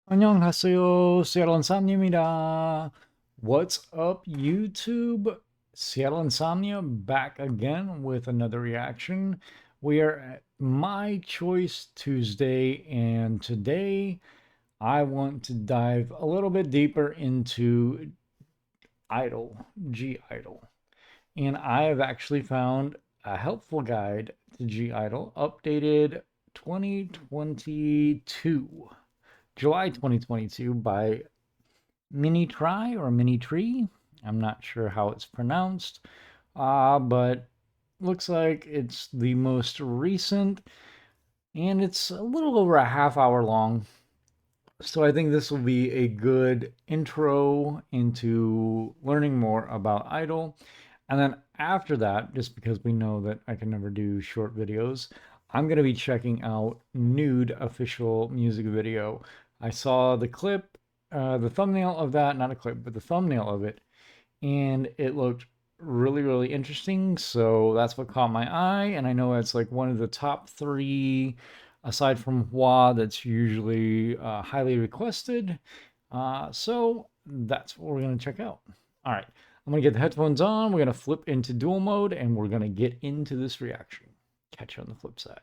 안녕하세요. Seattle Insomnia입니다. What's up, YouTube? Seattle Insomnia back again with another reaction. We are at My Choice Tuesday, and today I want to dive a little bit deeper into I-dle, G-I-dle. And I have actually found a helpful guide to G-I-dle updated 2022. July 2022 by Mini Try or Mini Tree. I'm not sure how it's pronounced, but looks like it's the most recent, and it's a little over a half hour long. So I think this will be a good intro into learning more about I-dle. And then after that, just because we know that I can never do short videos, I'm going to be checking out Nude official music video. I saw the clip, the thumbnail of that, not a clip, but the thumbnail of it, and it looked really interesting. So that's what caught my eye. And I know it's like one of the top three, aside from Hua, that's usually highly requested. So that's what we're going to check out. All right, I'm going to get the headphones on. We're going to flip into dual mode and we're going to get into this reaction. Catch you on the flip side.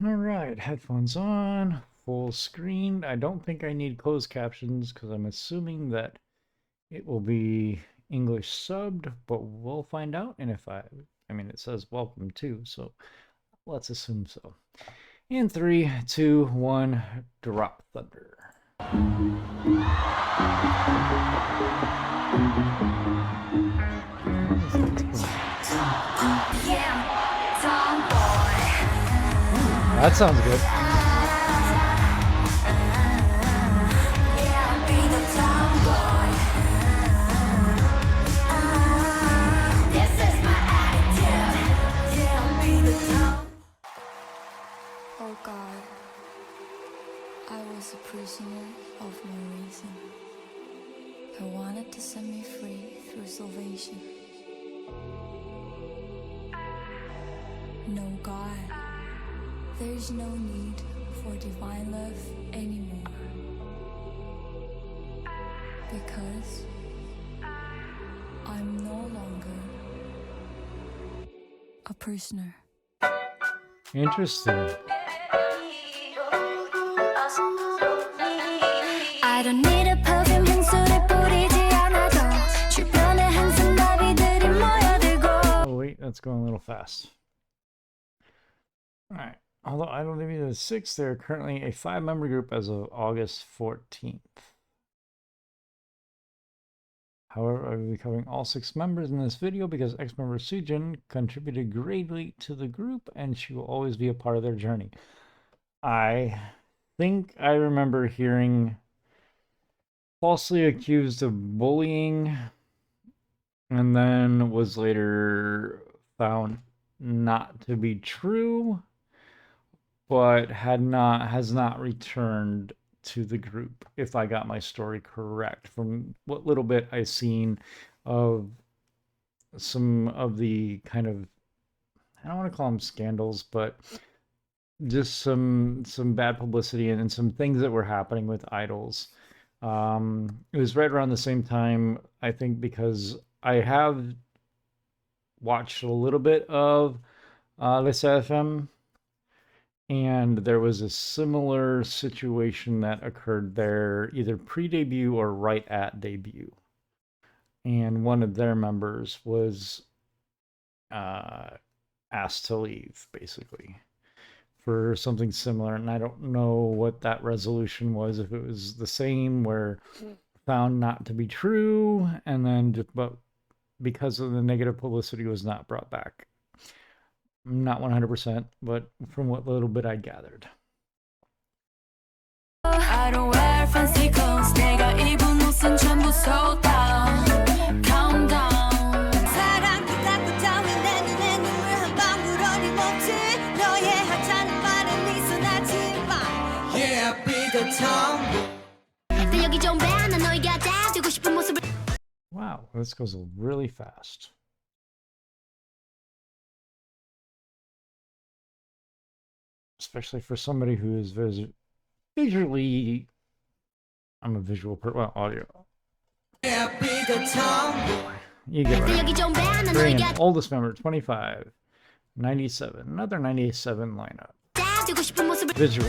All right, headphones on, full screen. I don't think I need closed captions because I'm assuming that it will be English subbed, but we'll find out. And if I mean, it says welcome too, so let's assume so. In 3, 2, 1, drop thunder. That sounds good. Oh God, I was a prisoner of no reason. I wanted to set me free through salvation. No God, there's no need for divine love anymore. Because I'm no longer a prisoner. Interesting. I don't need a perfume 향수를 뿌리지 않아도 주변에 항상 나비들이 모여들고. Oh wait, that's going a little fast. All right. Although I don't think it's 6, they're currently a 5-member group as of August 14th. However, I will be covering all 6 members in this video because ex-member Sujin contributed greatly to the group and she will always be a part of their journey. I think I remember hearing falsely accused of bullying and then was later found not to be true, but has not returned to the group, if I got my story correct from what little bit I've seen of some of the kind of, I don't want to call them scandals, but just some bad publicity and some things that were happening with idols. It was right around the same time, I think, because I have watched a little bit of Les FM, and there was a similar situation that occurred there either pre-debut or right at debut. And one of their members was asked to leave, basically, for something similar. And I don't know what that resolution was, if it was the same, where found not to be true, and then just, but because of the negative publicity, was not brought back. Not 100%, but from what little bit I gathered. I don't wear fancy clothes. 내가 입은 옷은 전부 sold out. Countdown. 사랑 부탁부터 내 눈에 눈물 한 방울 어림없지. 너의 하찮은 말에 미소 나지 마. Yeah, be the tomboy. 달력이 좀 배 나 너희가 다 되고 싶은 모습을. Wow, this goes really fast. Especially for somebody who is visually I'm a visual person. Well, audio. You get right. Korean, oldest member, 25. 97. Another 97 lineup. Visual.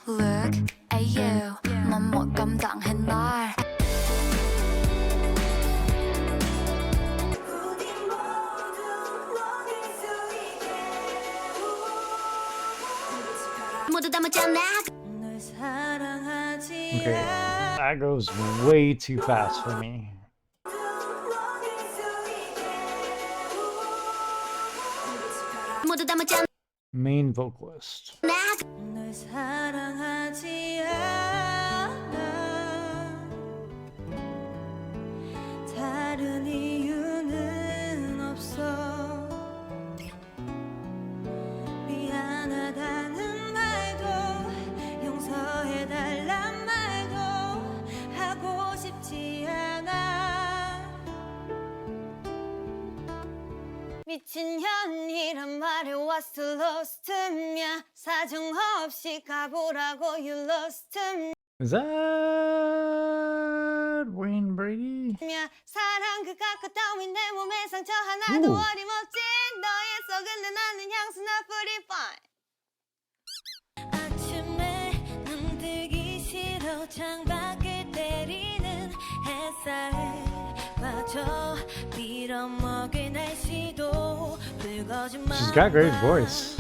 Look at you, 넌 못 감당해 날. Okay, that goes way too fast for me. Main vocalist. 다른 이유는 없어. 미안하다는 말도 용서해달란 말도 하고 싶지 않아. 미친년이란 말에 what's to lose to me. 사정없이 가보라고 you lost to me. Is that Wayne Brady? 사랑 그 가까 따윈 내 몸에 상처 하나도 어림없지. 너의 속은 내 나는 향수 나 pretty fine. 아침에 눈 뜨기 싫어 창밖을 때리는 햇살마저 빌어먹을 날씨도 붉어진 마음. She's got great voice.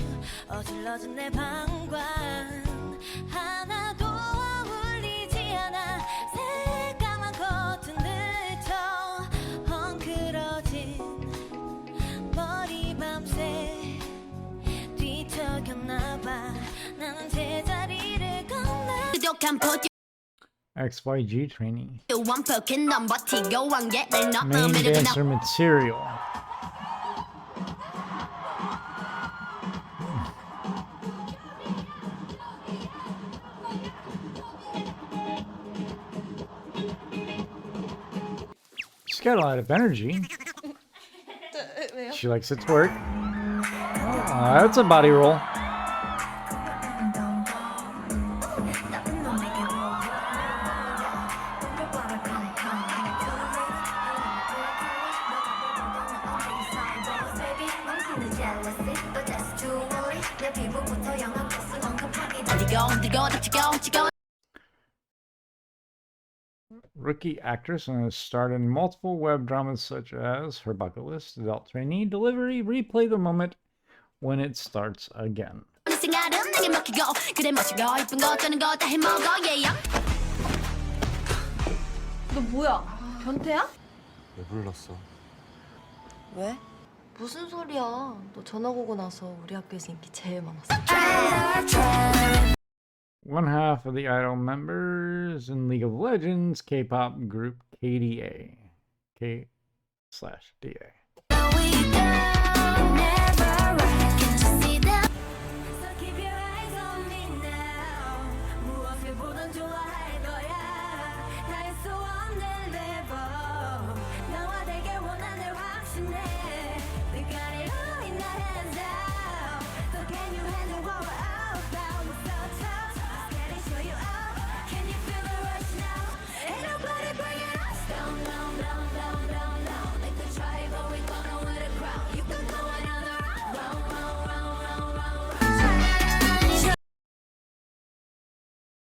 어질러진 내 방관 하나도 어울리지 않아. 새까만 커튼들쳐 헝클어진 머리 밤새 뒤척였나봐. 나는 제자리를 건너 XYG trainee. 완벽한 넌 버티고 완결을 Main dancer material. She's got a lot of energy. She likes to twerk. Oh, that's a body roll. Rookie actress and has starred in multiple web dramas such as Her Bucket List, Adult Trainee, Delivery, Replay the Moment When It Starts Again. 너 뭐야? 변태야? 왜 불렀어? 왜? 무슨 소리야? 너 전학 오고 나서 우리 학교에서 인기 제일 많았어. One half of the I-dle members in League of Legends K-pop group KDA. K/DA.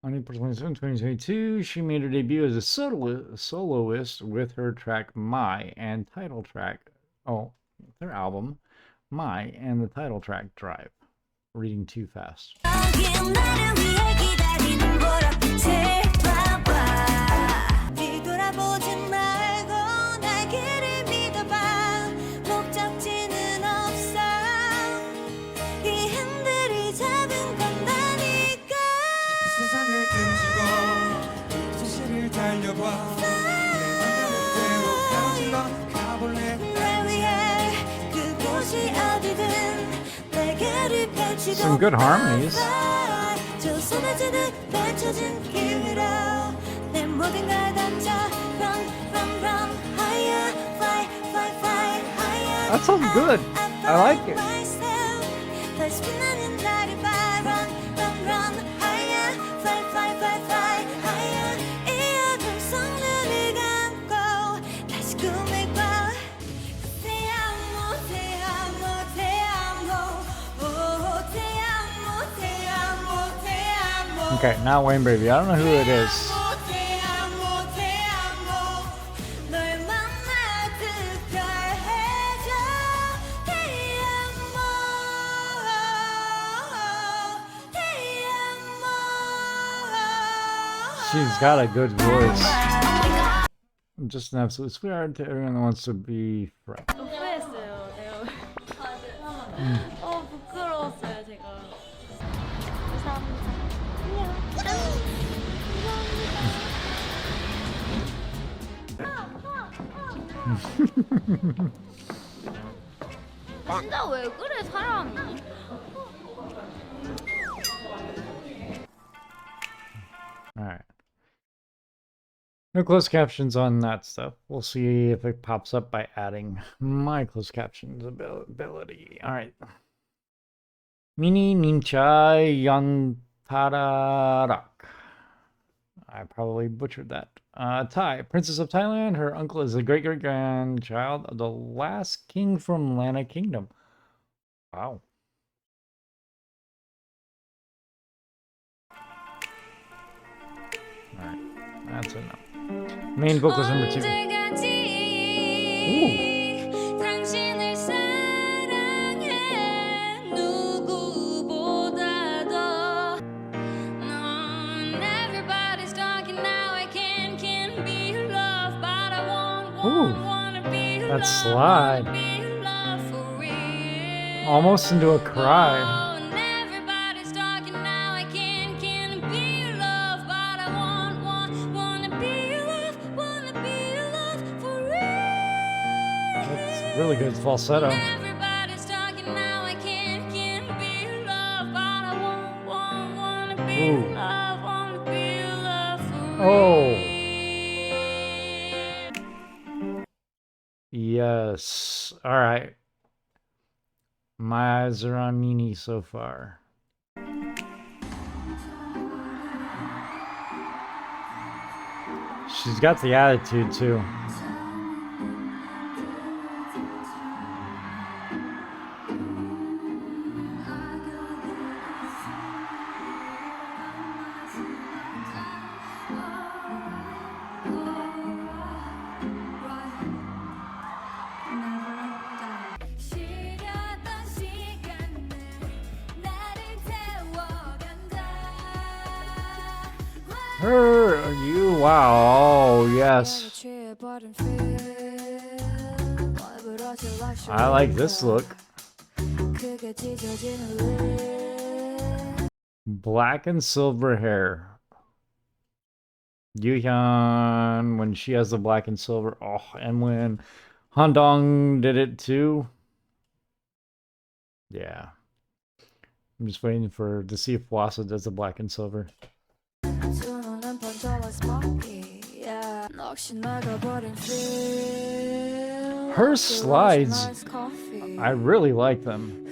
On April 27, 2022, she made her debut as a soloist with her track My and title track, their album My and the title track Drive. Reading too fast. Some good harmonies. That sounds good. I like it. 다시 빛나는 달이 fly run run run higher fly fly fly fly higher 이 어둠 속 눈을 감고 다시 꿈을 꿔 Te amo te amo te amo oh te amo te amo te amo Okay, not Wayne Baby. I don't know who it is. She's got a good voice. Just an absolute sweetheart to everyone that wants to be friends. 후회했어요. 내가 부끄러웠어요 제가. 진짜 왜 그래 사람이? Alright. No closed captions on that stuff. We'll see if it pops up by adding my closed captions ability. Alright. Mini Nincha Yantararak. I probably butchered that. Thai, Princess of Thailand. Her uncle is the great-great-grandchild of the last king from Lana Kingdom. Wow. Alright, that's enough. Main vocals number 2. Ooh. 당신을 사랑해 누구보다도 everybody's talking now I can't be loved but I wanna be loved That slide. Almost into a cry. Everybody's talking now I can't be loved but I wanna be loved for real That's really good falsetto. Everybody's talking now I can't be loved but I wanna be Ooh. loved for Oh. real Yes. Alright. My eyes are on Mini so far. She's got the attitude too. 시렸던 시간들 나를 태워간다 Her, you, wow, oh, yes. I like this look. Black and silver hair. Yuhyun, when she has the black and silver. Oh, and when Handong did it too. Yeah. I'm just waiting to see if Wasa does the black and silver. Her slides, I really like them.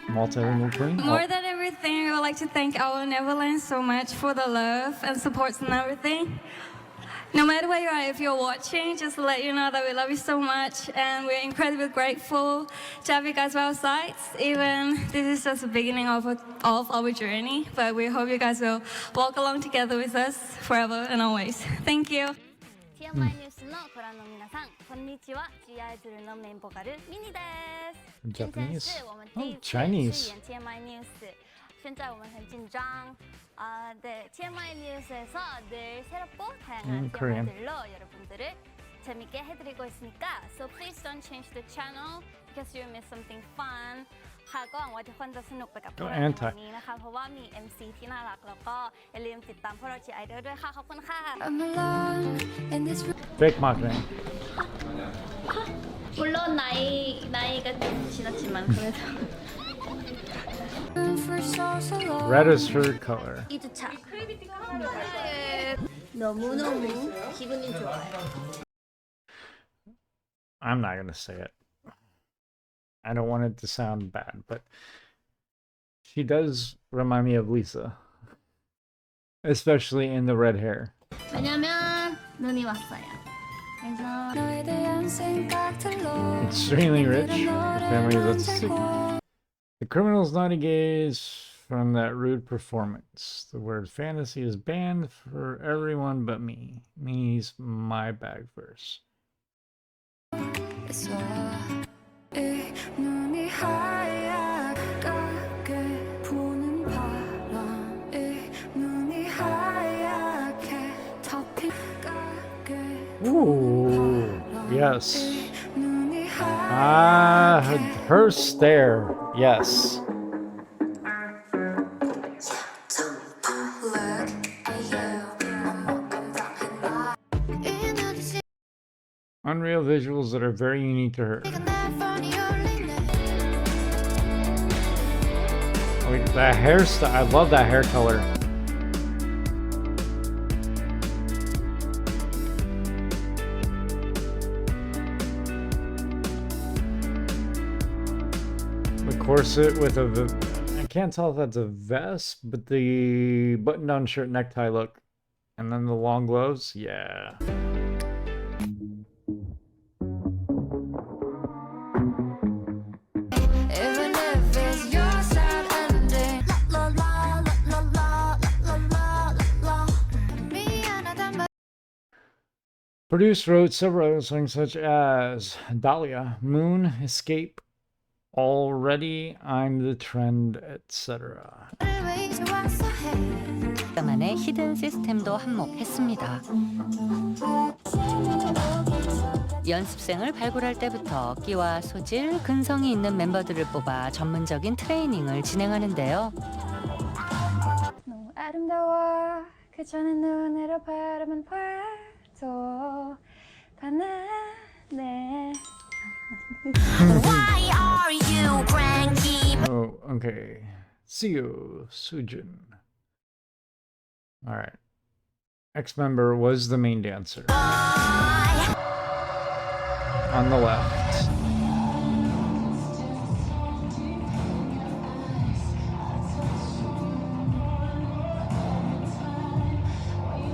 Multilingual queen. More than everything, I would like to thank our Neverland so much for the love and support and everything. No matter where you are, if you're watching, just to let you know that we love you so much and we're incredibly grateful to have you guys by our sides. Even this is just the beginning of our journey, but we hope you guys will walk along together with us forever and always. Thank you. TMI ニュースのご覧の皆さん、こんにちは。I-dle のメインボーカルミニです。 Japanese. 今天是我们第 Oh, 一次 Chinese. 饰演 TMI ニュース。现在我们很紧张。네, TMI 뉴스에서 늘 새롭고 다양한 Korean. TMI들로 여러분들을 재밌게 해드리고 있으니까 So please don't change the channel because you miss something fun ค่ะก็หวังว่าทุกคนจะสนุกไปกับพวกเราในวันนี้นะคะเพราะว่ามี MC ที่น่ารักแล้วก็อย่าลืมติดตามพวกเราที่ I-dle ด้วยค่ะขอบคุณค่ะ I'm alone in this Fake marketing. 물론 나이가 좀 지났지만 그래도 room for so long Red is her color. 2주차 너무너무 기분이 좋아요. I'm not gonna say it. I don't want it to sound bad, but she does remind me of Lisa. Especially in the red hair. 왜냐면 눈이 왔어요. 그래서 너에 대한 생각들로 Extremely rich. Family that's sick. The criminal's naughty gaze from that rude performance. The word fantasy is banned for everyone but me. Me's my bag verse. 이 눈이 하얗게 부는 바람 이 눈이 하얗게 덮인 Ooh, yes. 눈이 Ah, her stare. Yes. Unreal visuals that are very unique to her. Like that hairstyle, I love that hair color. The corset with I can't tell if that's a vest, but the button-down shirt necktie look. And then the long gloves, yeah. Produced, wrote several other songs such as Dahlia, Moon, Escape, Already, I'm the Trend, etc. 만의 히든 시스템도 한몫했습니다. 연습생을 발굴할 때부터 끼와 소질, 근성이 있는 멤버들을 뽑아 전문적인 트레이닝을 진행하는데요. 너무 아름다워 그저는 눈으로 바라만 봐도 반하네. Why are you cranky? Oh, okay. Seo Sujin. All right. Ex-member was the main dancer. On the left.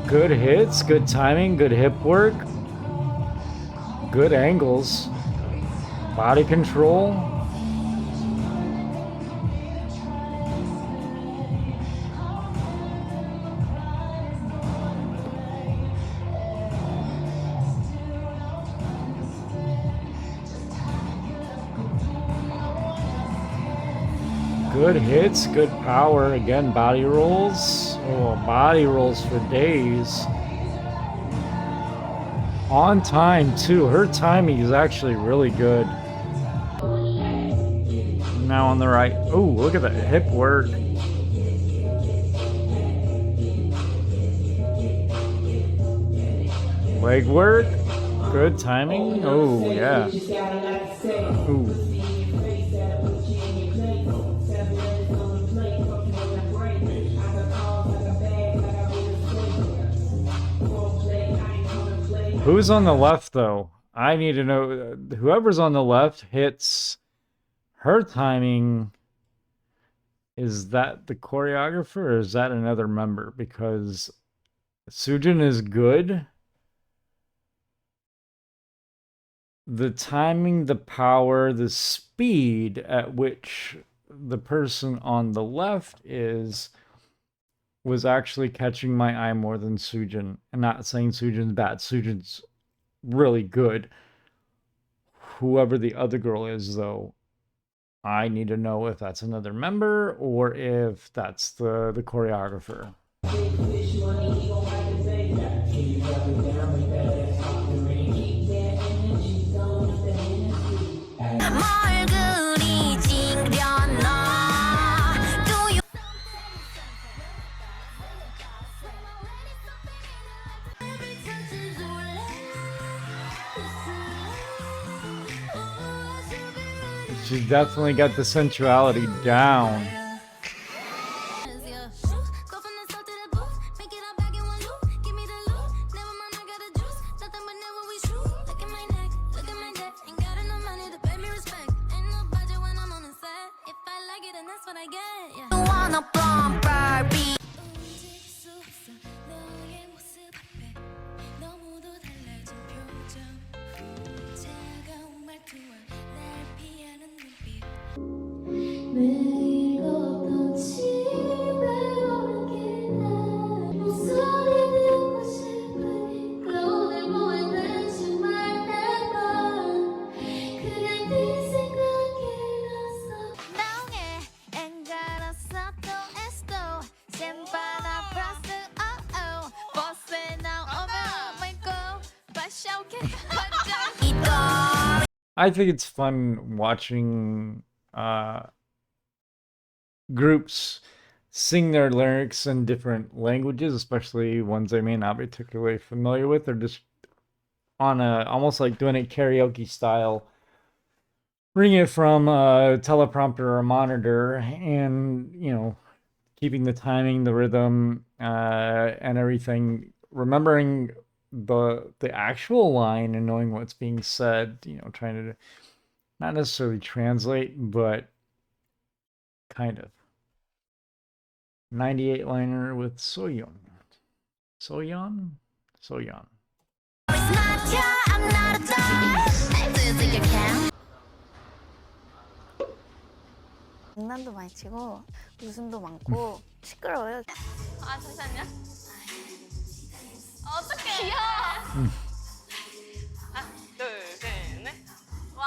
Good hits, good timing, good hip work, good angles, body control. Good hits, good power. Again, body rolls. Oh, body rolls for days. On time, too. Her timing is actually really good. Now on the right. Oh, look at that hip work. Leg work. Good timing. Oh, yeah. Ooh. Who's on the left, though? I need to know. Whoever's on the left hits her timing. Is that the choreographer or is that another member? Because Sujin is good. The timing, the power, the speed at which the person on the left was actually catching my eye more than Sujin. I'm not saying Sujin's bad. Sujin's really good. Whoever the other girl is, though, I need to know if that's another member or if that's the choreographer. She definitely got the sensuality down. I think it's fun watching groups sing their lyrics in different languages, especially ones I may not be particularly familiar with. They're just on a almost like doing it karaoke style, reading it from a teleprompter or a monitor, and keeping the timing, the rhythm, and everything, remembering the actual line and knowing what's being said. Trying to not necessarily translate, but kind of. 98 liner with Soyeon. Soyeon? Soyeon. 장난도 많이 치고 웃음도 많고 시끄러워요. 아, 잠시만요. 어떡해. 귀여워. 하나, 둘, 셋, 넷. 와.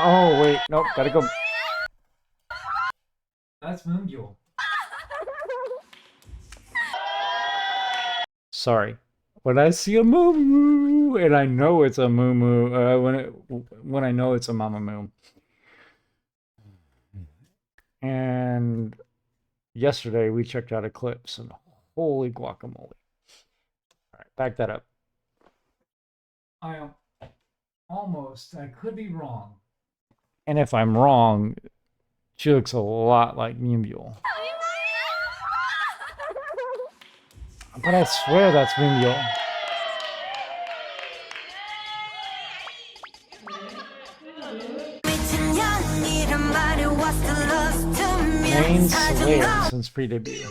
Oh wait, nope, gotta go. That's Moongyul. Sorry. When I see a moo and I know it's a moo when I know it's a mama moo. And yesterday we checked out Eclipse and holy guacamole. All right, back that up. I am almost, I could be wrong. And if I'm wrong, she looks a lot like Moongyul. But I swear that's Moongyul. Main Slayer since pre-debut.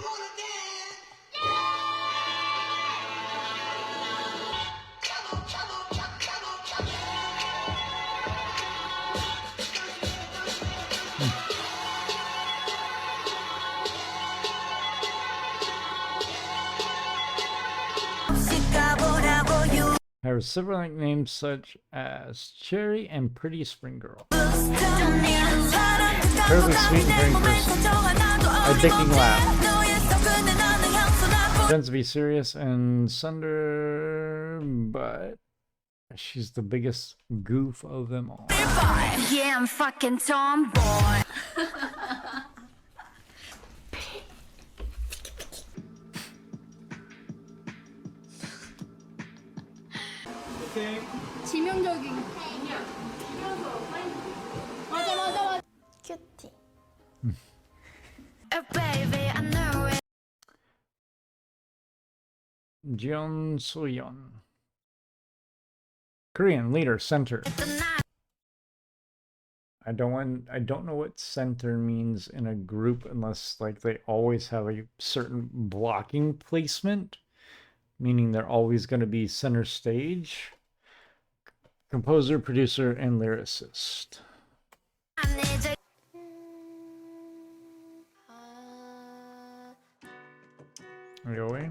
Have several nicknames such as Cherry and Pretty Spring Girl. Incredibly sweet and caring person. Addicting laugh. Tends to be serious and sunder, but she's the biggest goof of them all. Yeah, I'm fucking tomboy. 지명적인. 맞아. 큐티. Baby, I know it. Jeon Soyeon. Korean leader center. I don't know what center means in a group unless like they always have a certain blocking placement, meaning they're always going to be center stage. Composer, producer, and lyricist. Are you away?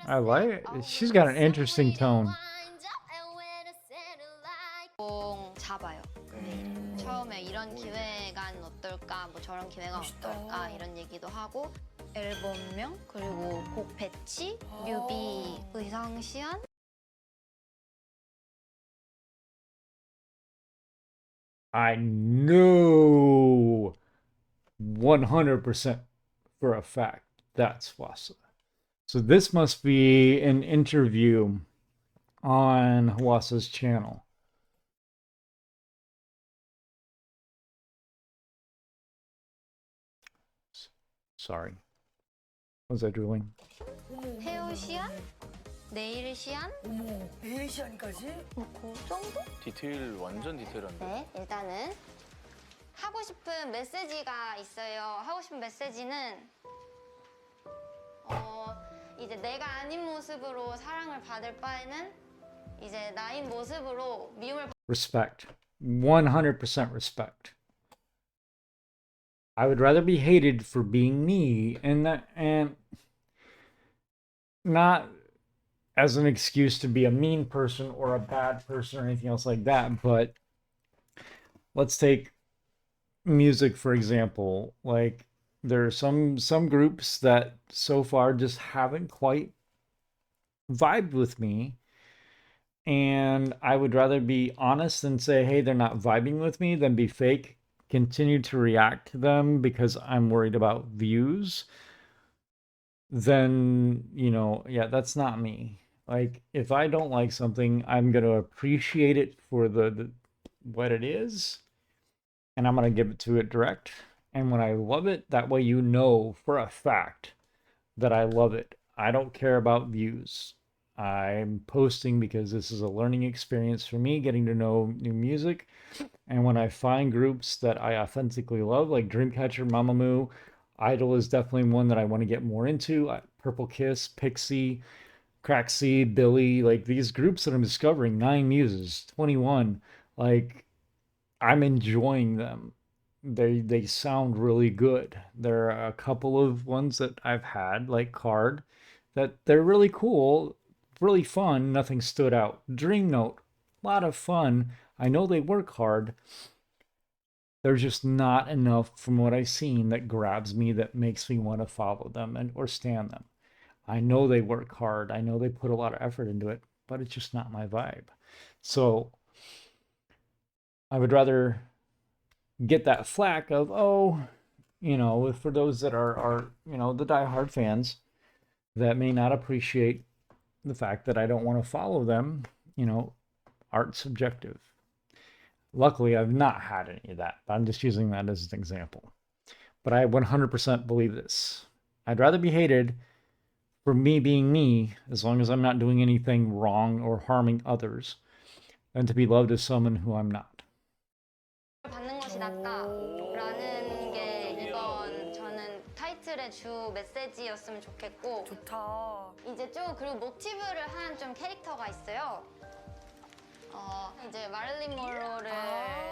I like it. She's got an interesting tone. 잡아요. 처음에 이런 기획안 어떨까, 뭐 저런 기획안 어떨까 이런 얘기도 하고 앨범명 그리고 곡 배치, 뮤비, 의상 시연. I know 100% for a fact that's Hwasa. So this must be an interview on Hwasa's channel. Sorry. Was I drooling? 헤어 시연, 네일 시연. 어머, 네일 시안까지? 그 정도? 디테일 완전 디테일한데. 네, 일단은 하고 싶은 메시지가 있어요. 하고 싶은 메시지는 이제 내가 아닌 모습으로 사랑을 받을 바에는 이제 나인 모습으로 미움을. Respect. 100% respect. I would rather be hated for being me, and not as an excuse to be a mean person or a bad person or anything else like that. But let's take music for example. Like there are some groups that so far just haven't quite vibed with me, and I would rather be honest and say, hey, they're not vibing with me, than be fake, continue to react to them because I'm worried about views. Then, yeah, that's not me. Like, if I don't like something, I'm going to appreciate it for the what it is, and I'm going to give it to it direct. And when I love it, that way you know for a fact that I love it. I don't care about views. I'm posting because this is a learning experience for me, getting to know new music. And when I find groups that I authentically love, like Dreamcatcher, Mamamoo, I-dle is definitely one that I want to get more into. Purple Kiss, Pixie, Crackseed, Billy, like these groups that I'm discovering, Nine Muses, 21, like I'm enjoying them. They sound really good. There are a couple of ones that I've had, like Card, that they're really cool, really fun. Nothing stood out. Dream Note, a lot of fun. I know they work hard. There's just not enough from what I've seen that grabs me, that makes me want to follow them and or stand them. I know they work hard. I know they put a lot of effort into it, but it's just not my vibe. So I would rather get that flack of, oh, for those that are the diehard fans that may not appreciate the fact that I don't want to follow them. Art's subjective. Luckily, I've not had any of that, but I'm just using that as an example. But I 100% believe this. I'd rather be hated for me being me, as long as I'm not doing anything wrong or harming others, than to be loved as someone who I'm not. 받는 것이 낫다라는 게 이번 저는 타이틀의 주 메시지였으면 좋겠고. 좋다. 이제 좀 그리고 모티브를 한 좀 캐릭터가 있어요. 이제 마릴린 monroe를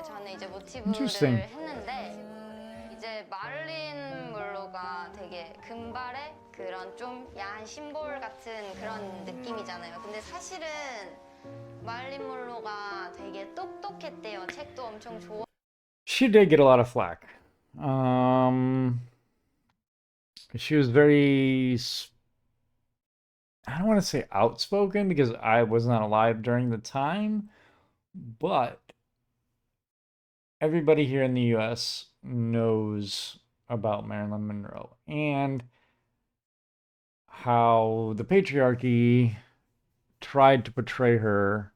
저는 이제 모티브를 했는데 이제 마릴린 monroe가 되게 금발의 그런 좀 야한 심볼 같은 그런 느낌이잖아요. 근데 사실은 마릴린 monroe가 되게 똑똑했대요. 책도 엄청 좋아. She did get a lot of flack. She was very, I don't want to say outspoken because I was not alive during the time, but everybody here in the US knows about Marilyn Monroe and how the patriarchy tried to portray her.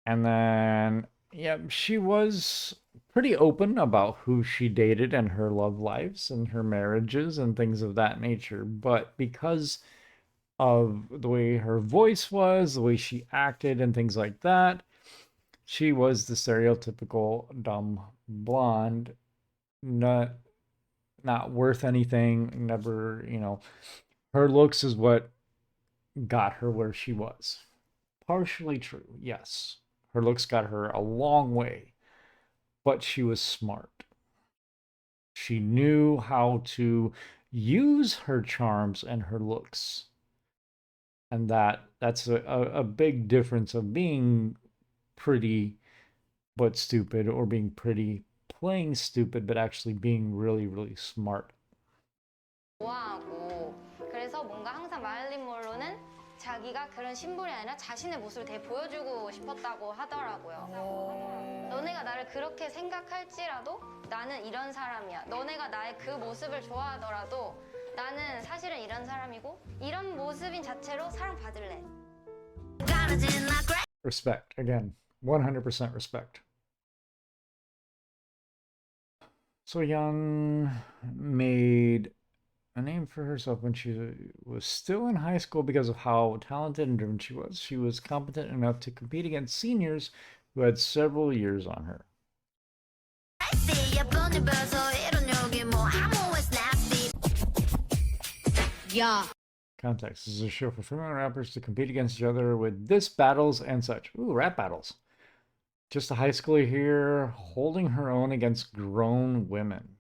And then, yeah, she was pretty open about who she dated and her love lives and her marriages and things of that nature. But because of the way her voice was, the way she acted and things like that, she was the stereotypical dumb blonde, not worth anything, never, her looks is what got her where she was. Partially true, yes. Her looks got her a long way, but she was smart. She knew how to use her charms and her looks. And that's a big difference of being pretty but stupid, or being pretty playing stupid but actually being really, really smart. 좋아하고 그래서 뭔가 항상 마릴린 monroe는 자기가 그런 심볼이 아니라 자신의 모습을 되게 보여주고 싶었다고 하더라고요. 너네가 나를 그렇게 생각할지라도 나는 이런 사람이야. 너네가 나의 그 모습을 좋아하더라도 나는 사실은 이런 사람이고 이런 모습인 자체로 사랑받을래. Respect. Again, 100% respect. So Young made a name for herself when she was still in high school because of how talented and driven she was. She was competent enough to compete against seniors who had several years on her. Yeah. Context. This is a show for female rappers to compete against each other with diss battles and such. Ooh, rap battles. Just a high schooler here holding her own against grown women.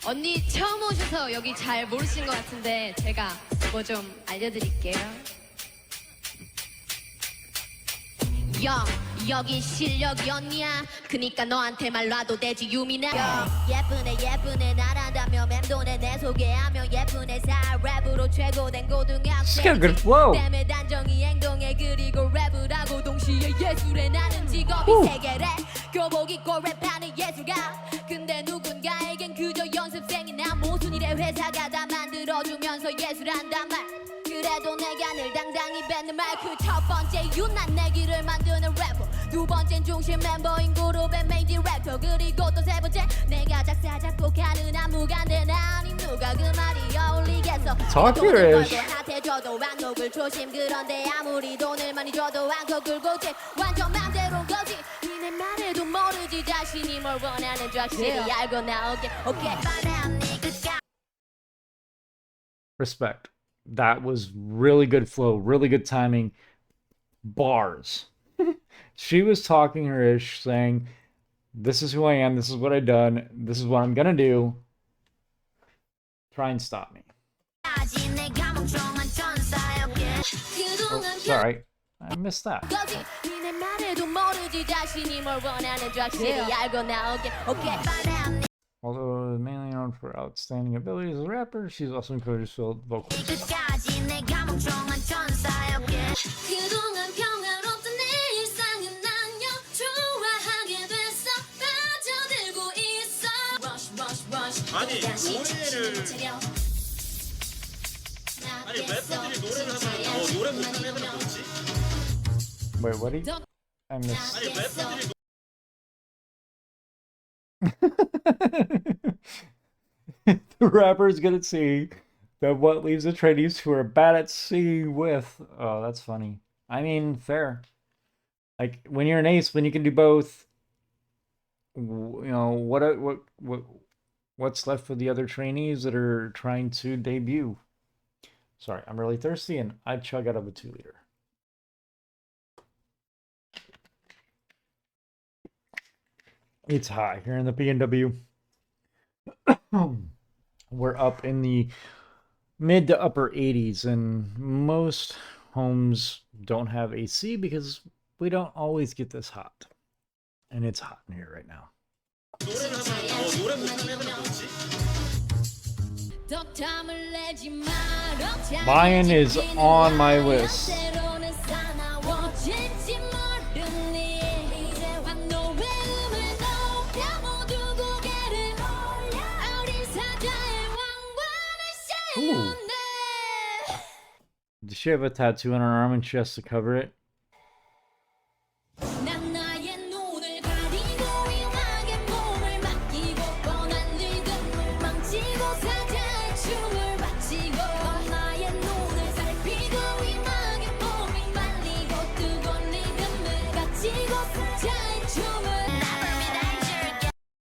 언니 처음 오셔서 여기 잘 모르시는 것 같은데 제가 뭐 좀 알려드릴게요. 여기 실력이 언니야. 그니까 너한테 말 놔도 되지 유미나. 예쁘네 나란다며 맴도네 내 소개하며 예쁘네 살 랩으로 최고된 고등학생. good flow. 땜의 단정이 행동에 그리고 랩을 하고 동시에 예술에 나는 직업이 세계래. 교복 입고 랩하는 예술가. 근데 누군가에겐 그저 연습생이나 모순이래. 회사가 다 만들어주면서 예술한단 말. 그래도 내가 늘 당당히 뱉는 말. 그 첫 번째 유난 내 길을 만드는 래퍼. 두 번째는 중심 멤버인 그룹의 메인 디렉터. 그리고 또 세 번째 내가 작사 작곡하는 안무가 내 아님 누가 그 말이 어울리겠어. Talkerish. 핫해져도 왕곡을 조심. 그런데 아무리 돈을 많이 줘도 왕곡을 고집. 완전 맘대로인 거지. 니네 말해도 모르지 자신이 뭘 원하는지 확실히 알고 나오게. 오케이. Respect. That was really good flow, really good timing. Bars. She was talking her ish, saying, this is who I am, this is what I've done, this is what I'm gonna do. Try and stop me. Oh, sorry. I missed that. Although mainly known for outstanding abilities as a rapper, she's also included vocals. 아니 래퍼들이 노래를 하면 노래 못하는 애들은 뭐지? Wait, what did I missed? 아니 래퍼들이 The rapper's good at singing. Then what leaves the trainees who are bad at singing with? Oh, that's funny. I mean, fair. Like when you're an ace, when you can do both, you know what's left for the other trainees that are trying to debut? Sorry, I'm really thirsty and I chug out of a 2-liter. It's high here in the PNW. We're up in the mid to upper 80s, and most homes don't have AC because we don't always get this hot. And it's hot in here right now. Mayan is on my list. Ooh. Does she have a tattoo on her arm and she has to cover it?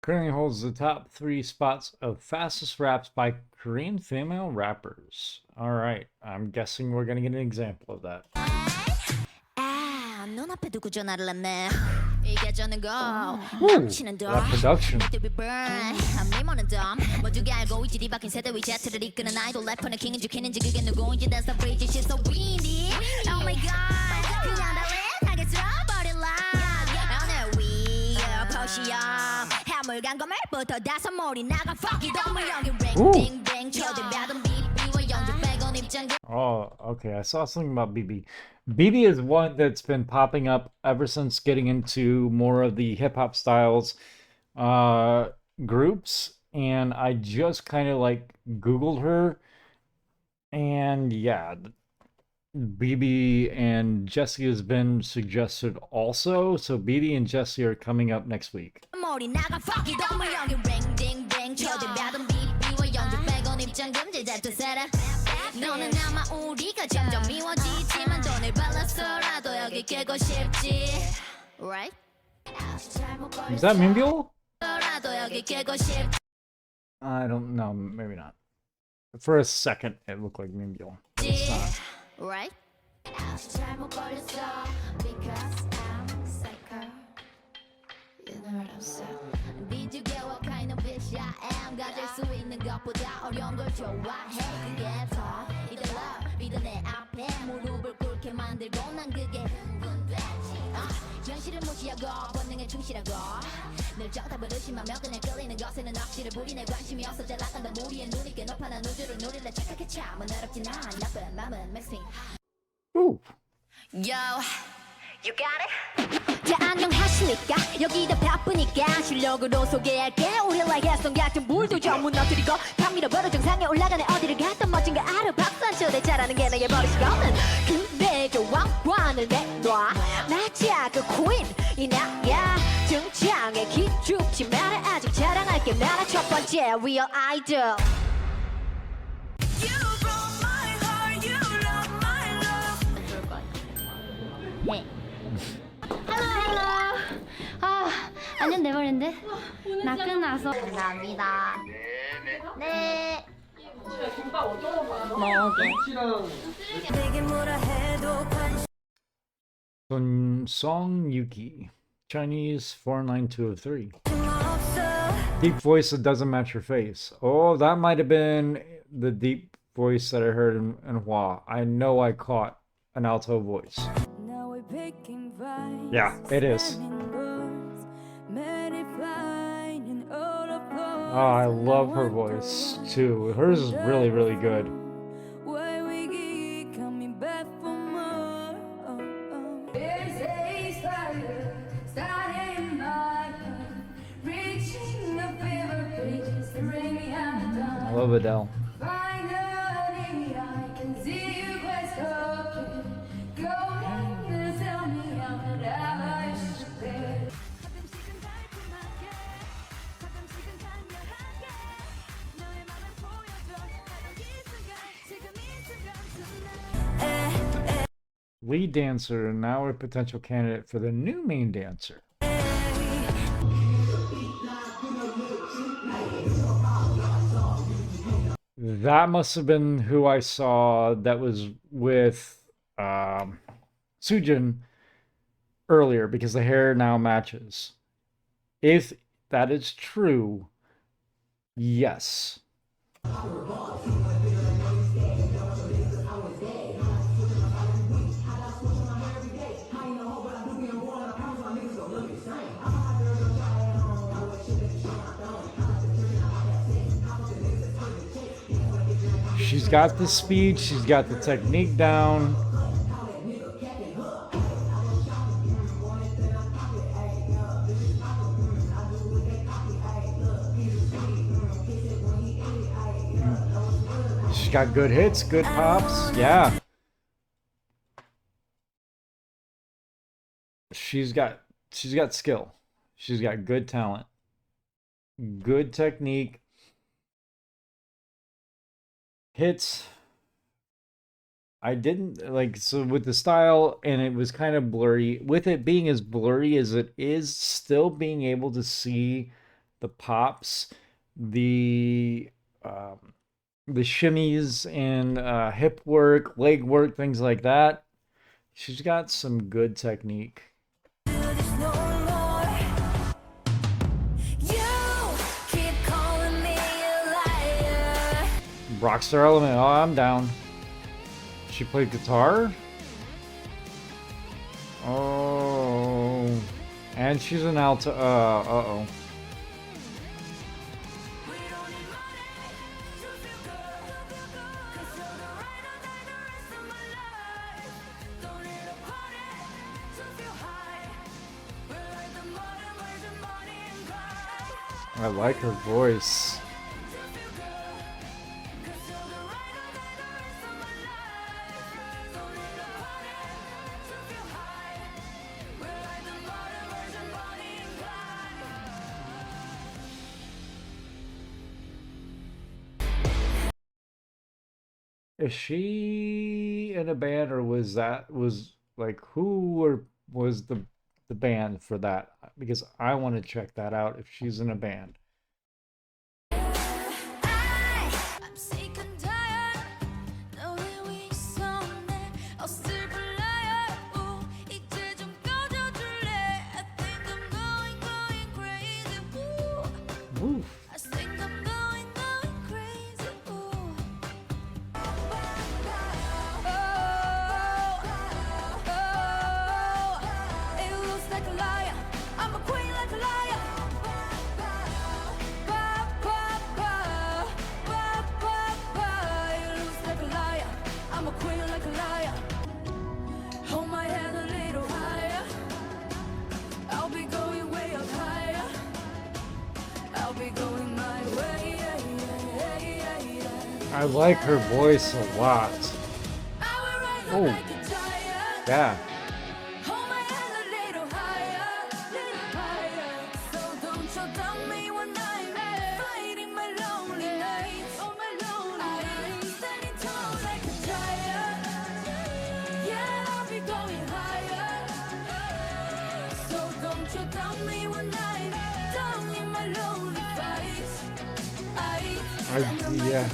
Currently holds the top 3 spots of fastest raps by Korean female rappers. All right, I'm guessing we're gonna get an example of that. Ooh, that production. Oh, okay. I saw something about BB. BB is one that's been popping up ever since getting into more of the hip-hop styles groups, and I just kind of like Googled her, and yeah, BB and Jessie has been suggested also, so BB and Jessie are coming up next week. Right? Is that Minbyul? I don't know, maybe not. For a second, it looked like Minbyul. It's not. Right? I-am 가질 수 있는 것보다 어려운 걸 좋아해 그게 더 I-dle 믿어 내 앞에 무릎을 꿇게 만들고 난 그게 흥분되지 현실을 무시하고 본능에 충실하고 늘 정답을 의심하며 그냥 끌리는 것에는 억지를 부리네 관심이 없어 잘 나간다 무리의 눈이 꽤 높아 난 우주를 누릴래 착각해 참은 어렵진 않아 나쁜 맘은 makes me Ooh. Yo, you got it? 자 안녕하십니까 여기다 바쁘니까 실력으로 소개할게 우리 like 해성 같은 물도 좀 무너뜨리고 감미로버려 정상에 올라가네 어디를 갔던 멋진가 알아 박수 한 초대 잘하는 게 내게 버릇이거든 그대가 왕관을 내놔 나 작은 queen 이 나야 등장의 기죽지 마라 아직 자랑할 게 많아 첫 번째 real I-dle 네. 헬로. 아, 안녕 내버렸는데. 나 끝나서. 감사합니다. 네. 내게 뭐라 해도 Song Yuki, Chinese 49203. 없어. Deep voice that doesn't match your face. Oh, that might have been the deep voice that I heard in Hua. I know I caught an alto voice. Yeah, it is. Oh, I love her voice too. Hers is really, really good. I love Adele. Lead dancer, and now a potential candidate for the new main dancer. That must have been who I saw that was with Sujin earlier because the hair now matches. If that is true, yes. She's got the speed, she's got the technique down. She's got good hits, good pops. Yeah. She's got skill. She's got good talent. Good technique. Hits. I didn't like so with the style and it was kind of blurry. With it being as blurry as it is, still being able to see the pops, the shimmies and hip work, leg work, things like that. She's got some good technique. Rockstar element. Oh, I'm down. She played guitar? Oh. And she's an alto. Uh-oh. I like her voice. Is she in a band or was like who was the band for that? Because I want to check that out if she's in a band. Oof. I like her voice a lot. Oh, yeah. Yeah.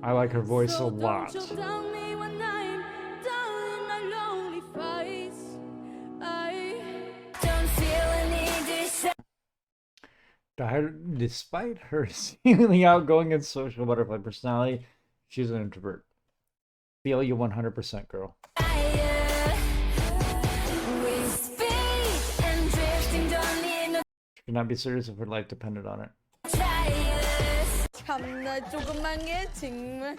I like her voice a lot. Despite her seemingly outgoing and social butterfly personality, she's an introvert. Feel you 100%, girl. Should not be serious if her life depended on it. 참나 조그만 게 정말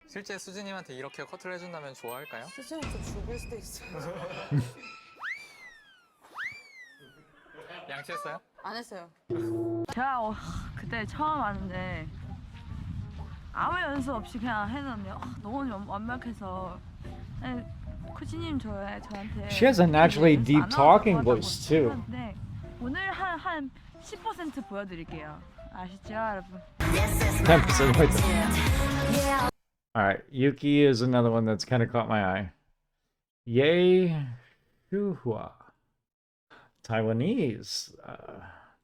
실제 수진님한테 이렇게 커트를 해준다면 좋아할까요? 수진한테 죽일 수도 있어요. 양치했어요? 안 했어요. 제가 그때 처음 왔는데 아무 연습 없이 그냥 했는데 너무 완벽해서 코치님 저한테 She has a naturally deep talking voice too. 오늘 한 10% 보여드릴게요. 아시죠, 여러분? 10% right there. Alright, Yuki is another one that's kind of caught my eye. Ye Huhua. Taiwanese.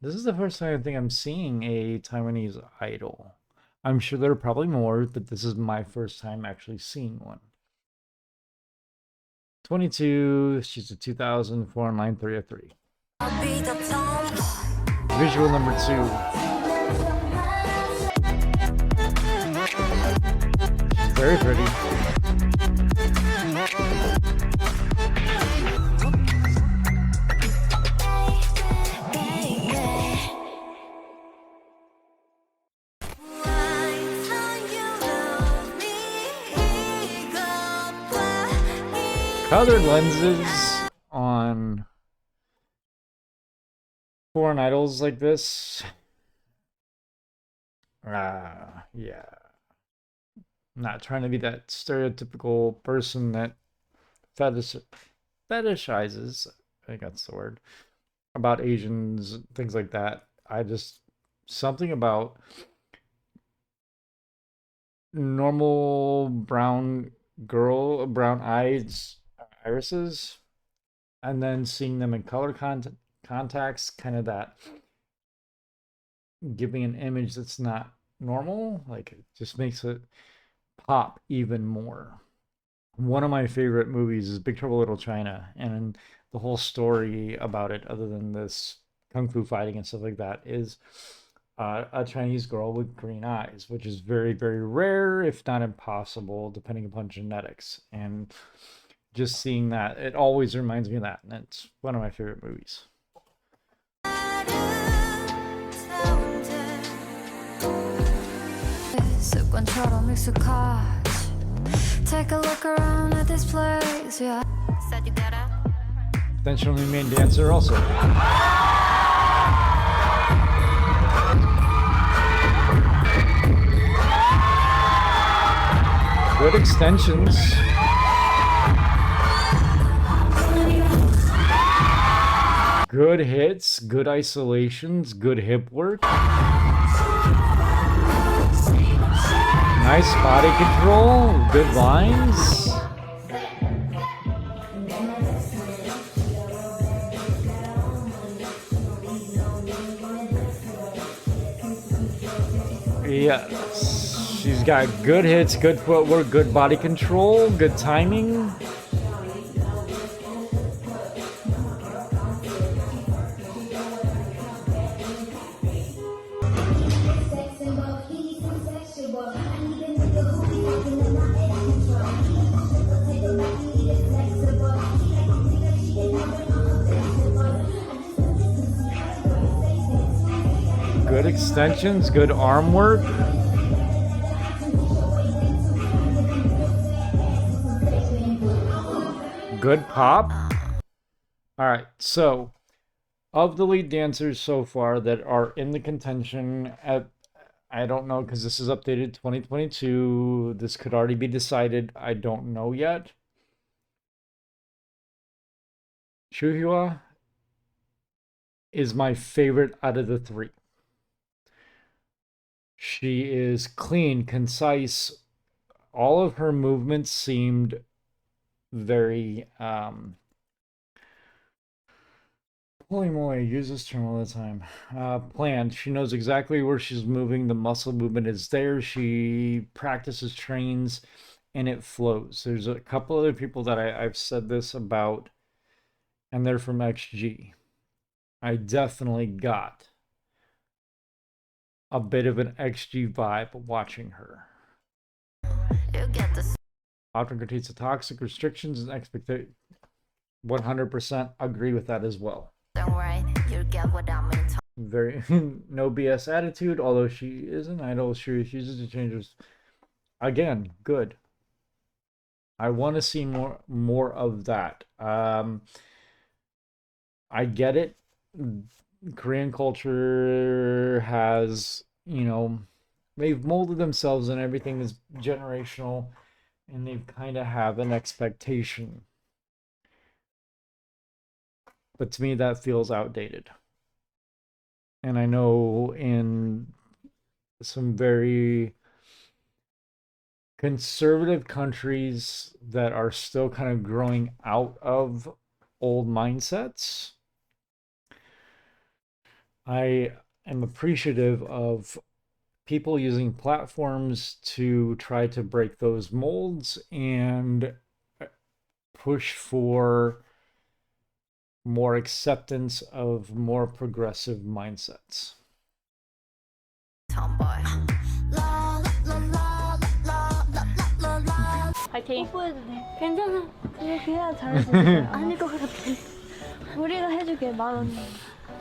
This is the first time I think I'm seeing a Taiwanese idol. I'm sure there are probably more, but this is my first time actually seeing one. 22, she's a 2004 on line 3 of 3. Visual number 2. Very pretty. Colored lenses on foreign idols like this. Yeah. Not trying to be that stereotypical person that fetishizes, I think that's the word, about Asians, things like that. Something about normal brown eyes, irises, and then seeing them in color contacts, kind of that giving an image that's not normal, like it just makes it pop even more. One of my favorite movies is Big Trouble in Little China, and the whole story about it, other than this kung fu fighting and stuff like that, is a Chinese girl with green eyes, which is very, very rare, if not impossible, depending upon genetics. And just seeing that, it always reminds me of that, and it's one of my favorite movies. Take a look around at this place, yeah. Said you gotta. Potentially main dancer also. Good extensions. Good hits, good isolations, good hip work. Nice body control, good lines. Yes, she's got good hits, good footwork, good body control, good timing. Good extensions, good arm work. Good pop. All right, so of the lead dancers so far that are in the contention at, I don't know because this is updated 2022. This could already be decided. I don't know yet. Shuhyua is my favorite out of the three. She is clean, concise. All of her movements seemed very holy moly, use this term all the time. Planned. She knows exactly where she's moving. The muscle movement is there. She practices, trains, and it flows. There's a couple other people that I've said this about, and they're from XG. I definitely got a bit of an XG vibe watching her. Often critiques the toxic restrictions and expectations. 100% agree with that as well. Very no BS attitude, although she is an idol, she refuses to change her. Again, good. I want to see more of that. I get it. Korean culture has, they've molded themselves and everything is generational, and they kind of have an expectation. But to me, that feels outdated. And I know in some very conservative countries that are still kind of growing out of old mindsets, I am appreciative of people using platforms to try to break those molds and push for more acceptance of more progressive mindsets. 파이팅. 뽀뽀해도 돼? 괜찮아. 그냥 잘할 수 있어. 아닐 것 같아. 우리가 해줄게, 10,000원.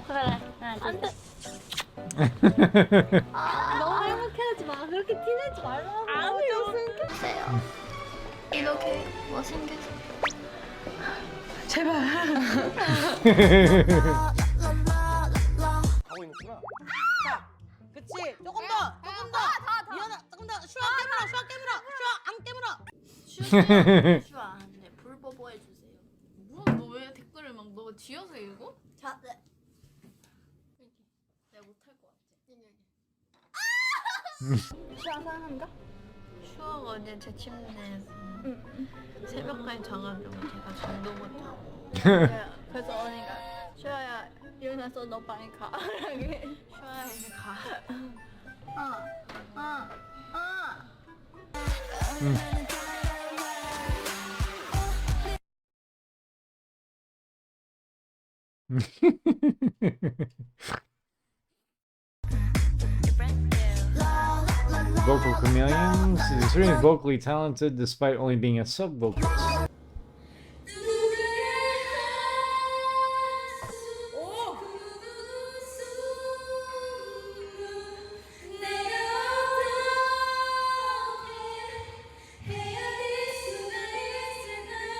그래. 안 돼. 너무 행복해하지 마. 그렇게 티내지 말라고. 아니요. 이렇게 못생겨서. 제발. 하고 있는구나. 자, 그치. 조금 더. 이현아, 조금 더. 슈아 깨물어. 슈아, 네, 불 뽀뽀해 주세요. 뭐야, 너 왜 댓글을 막 너 지어서 읽어? 자, 네. 내가 못할 것 같아. 슈아 사랑한가? 슈아가 어제 제 침대에서 새벽까지 자가지고 제가 잠도 못 자고. 그래서 언니가 슈아야 일어나서 너 방에 가. 슈아야 이제 가. Vocal chameleons. Suri is vocally talented despite only being a sub-vocalist.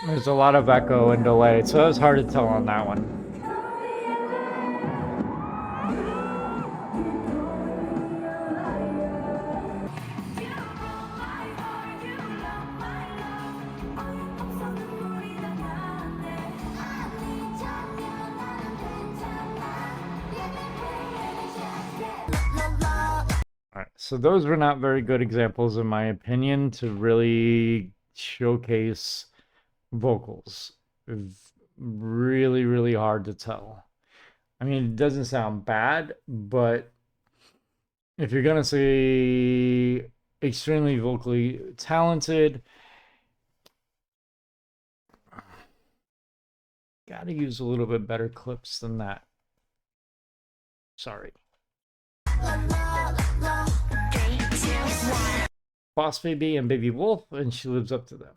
There's a lot of echo and delay, so it's hard to tell on that one. Alright, so those were not very good examples, in my opinion, to really showcase vocals. Really, really hard to tell. I mean, it doesn't sound bad, but if you're gonna say extremely vocally talented, gotta use a little bit better clips than that. Sorry. Boss Baby and Baby Wolf, and she lives up to them.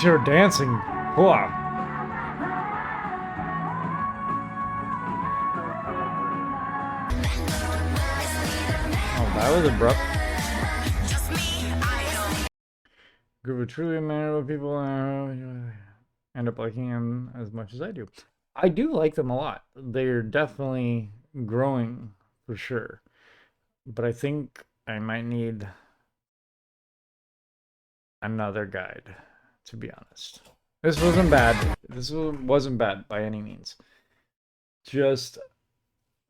Sure, dancing. Wow. that was abrupt. Group of truly admirable people end up liking him as much as I do. I do like them a lot. They're definitely growing for sure. But I think I might need another guide, to be honest. This wasn't bad. This wasn't bad by any means. Just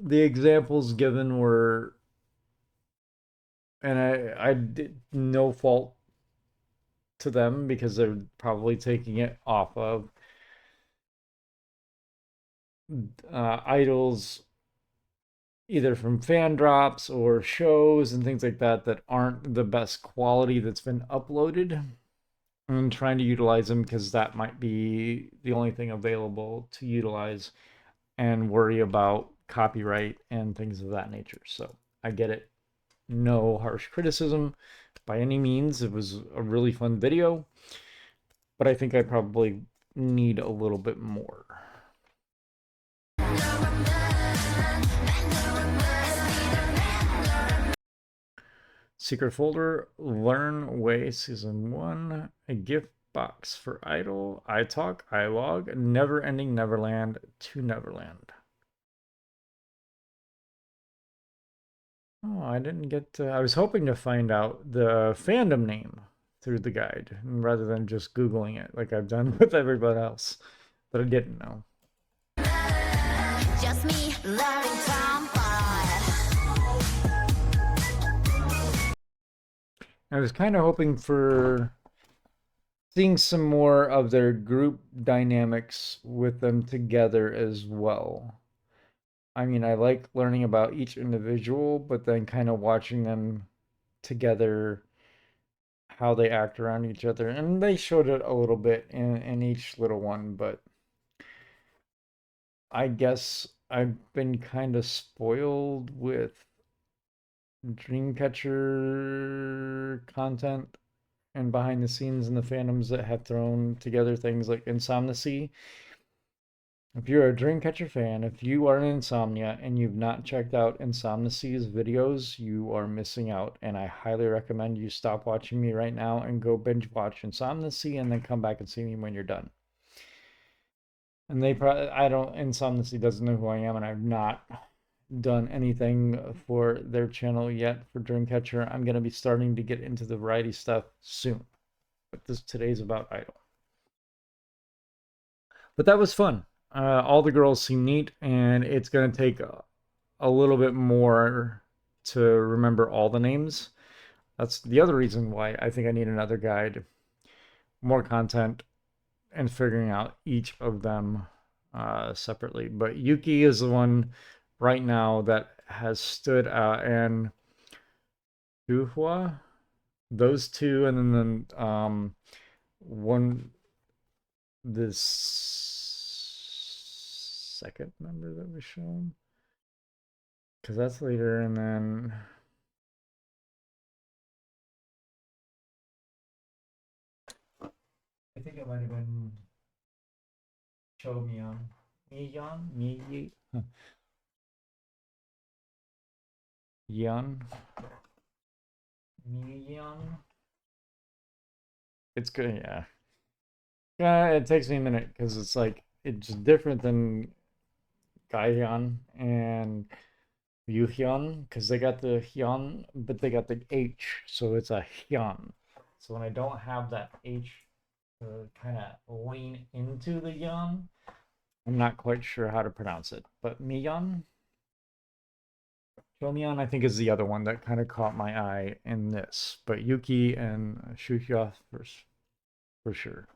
the examples given were, and I did no fault to them because they're probably taking it off of idols either from fan drops or shows and things like that that aren't the best quality that's been uploaded, and trying to utilize them because that might be the only thing available to utilize and worry about copyright and things of that nature. So I get it. No harsh criticism by any means. It was a really fun video, but I think I probably need a little bit more. Secret folder, Learn Way Season 1, a gift box for I-dle, iTalk, iLog, Never Ending Neverland to Neverland. Oh, I didn't get to, I was hoping to find out the fandom name through the guide rather than just Googling it like I've done with everybody else, but I didn't know. Just me learning from I was kind of hoping for seeing some more of their group dynamics with them together as well. I mean, I like learning about each individual, but then kind of watching them together, how they act around each other. And they showed it a little bit in each little one, but I guess I've been kind of spoiled with Dreamcatcher content and behind the scenes and the fandoms that have thrown together things like Nxde. If you're a Dreamcatcher fan, if you are an Insomnia and you've not checked out Nxde's videos, you are missing out. And I highly recommend you stop watching me right now and go binge watch Nxde and then come back and see me when you're done. And they probably, Nxde doesn't know who I am, and I've not done anything for their channel yet for Dreamcatcher. I'm going to be starting to get into the variety stuff soon. But today's about I-dle. But that was fun. All the girls seem neat, and it's going to take a little bit more to remember all the names. That's the other reason why I think I need another guide, more content, and figuring out each of them separately. But Yuki is the one right now that has stood out, and Duhua, those two, and then this second member that was shown, because that's later, and then I think it might have been Chomion. Miyeon. It's good, yeah. It takes me a minute because it's like it's different than Gaihyun and Yuhyun because they got the hyun, but they got the H, so it's a hyun. So when I don't have that H to kind of lean into the yun, I'm not quite sure how to pronounce it. But Miyeon, Chomion, I think is the other one that kind of caught my eye in this. But Yuki and Shuhya for sure.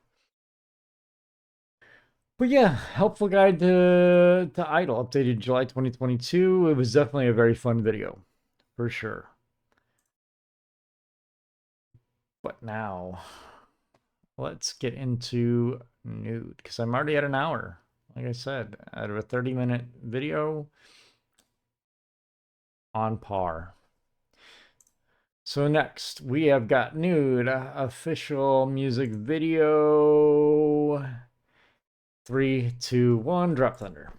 But yeah, helpful guide to I-dle, updated July 2022. It was definitely a very fun video, for sure. But now, let's get into nude, because I'm already at an hour. Like I said, out of a 30-minute video, on par. So next, we have got nude, official music video. 3, 2, 1, drop thunder.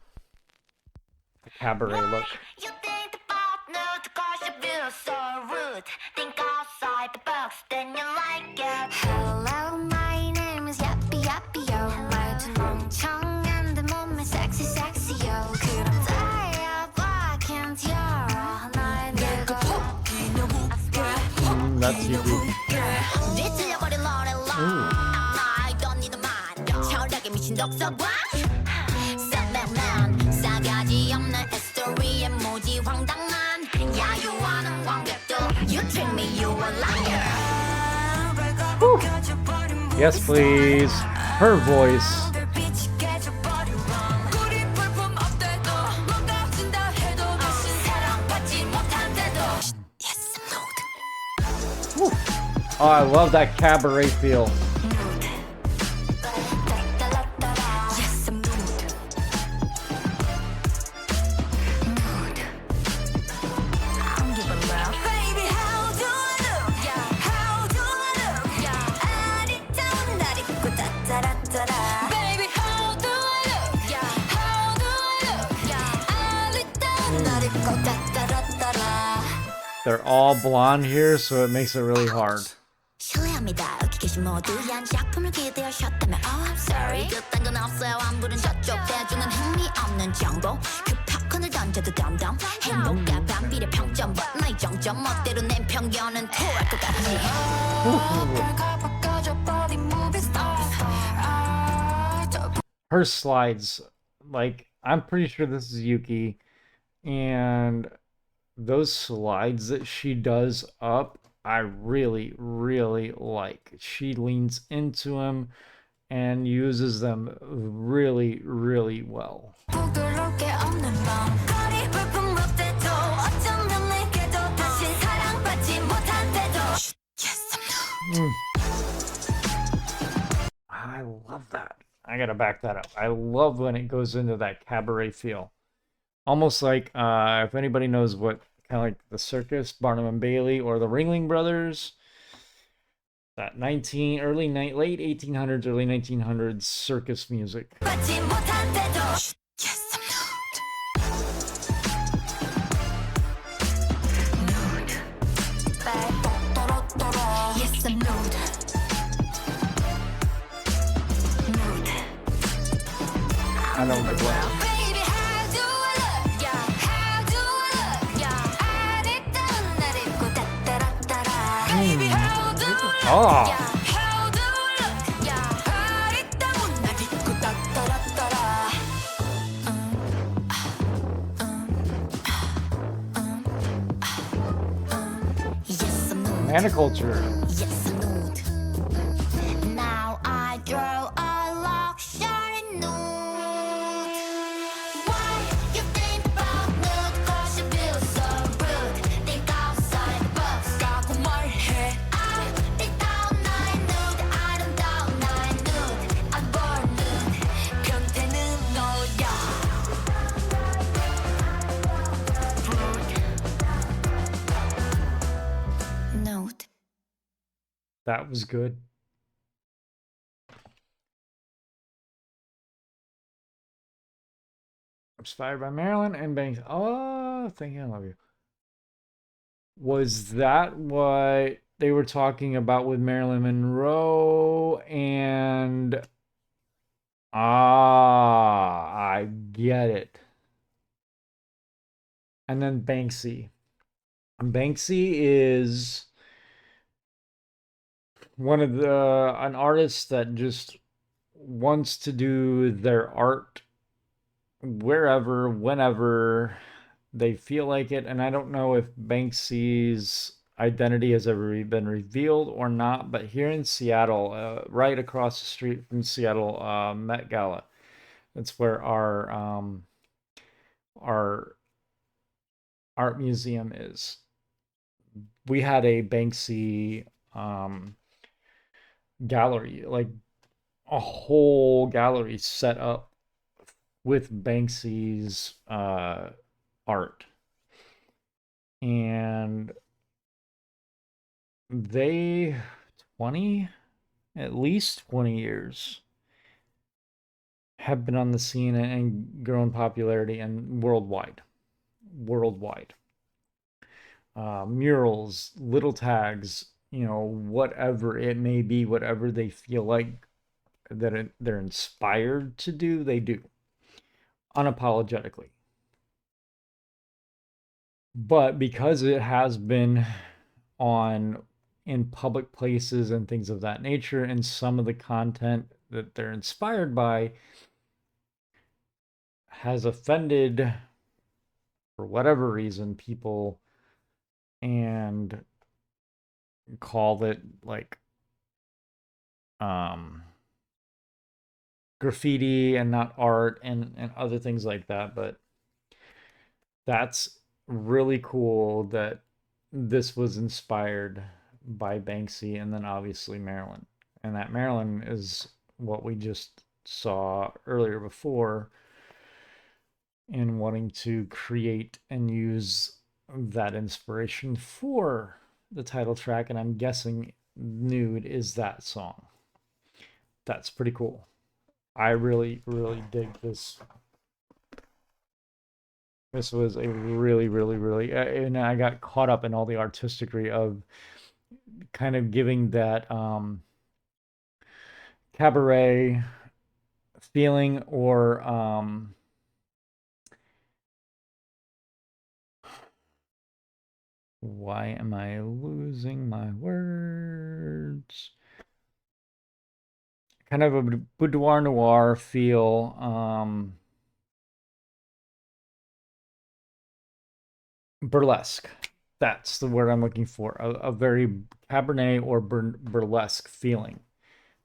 Cabaret look. you're so rude. Think outside the box, then you like it. Hello, my name is Yappy Yappy Yo. 말투 멍청한데 몸매 sexy sexy yo. 그럼 다야 black and yellow. 나의 내가 폭이 너무 That's you. 뒤틀려버린 노래 I don't need a man. 철학에 미친 독서관. Setman 싸가지 없는 스토리에 모지 황당한 야유하는 관객들. You treat me, you a liar. Yes, please. Her voice. Oh, I love that cabaret feel. They're all blonde here, so it makes it really hard. 실례합니다. 여기 계신 모두 한 작품을 기대하셨다면 Oh I'm sorry. 그딴 건 없어요. 안부른 저쪽 대중은 흥미없는 정보. 그 팝콘을 던져도 덤덤. 행복과 반비례 평점. 나의 정점 멋대로 낸 편견은 토할 것 같지. Her slides, like, I'm pretty sure this is Yuki, and those slides that she does up, I really, really like. She leans into them and uses them really, really well. I love that. I gotta back that up. I love when it goes into that cabaret feel. Almost like, if anybody knows what, kind of like the circus, Barnum and Bailey, or the Ringling Brothers, that late 1800s, early 1900s circus music. I don't like what. Oh. Maniculture. Now I throw a luxury nude. Why you think about nude? 'Cause you feel so rude. Think outside the box. 라고 말해. 아름다운 나의 nude. 아름다운 나의 nude. I'm born nude. 변태는 너야. Nude. That was good. Inspired by Marilyn and Banks. Oh, thank you. I love you. Was that what they were talking about with Marilyn Monroe? And I get it. And then Banksy. Banksy is one of an artist that just wants to do their art wherever, whenever they feel like it. And I don't know if Banksy's identity has ever been revealed or not, but here in Seattle, right across the street from Seattle Met Gala, that's where our art museum is. We had a Banksy gallery, like a whole gallery set up with Banksy's art. And they at least 20 years have been on the scene and grown popularity and worldwide. murals, little tags, whatever it may be, whatever they feel like they're inspired to do, they do unapologetically. But because it has been on in public places and things of that nature, and some of the content that they're inspired by has offended, for whatever reason, people, and called it like graffiti and not art, and other things like that. But that's really cool that this was inspired by Banksy, and then obviously Marilyn. And that Marilyn is what we just saw earlier before in wanting to create and use that inspiration for the title track. And I'm guessing Nude is that song. That's pretty cool. I really, really dig this. This was a really, and I got caught up in all the artistry of kind of giving that cabaret feeling, or why am I losing my words? Kind of a boudoir noir feel. Burlesque. That's the word I'm looking for. A very cabaret or burlesque feeling.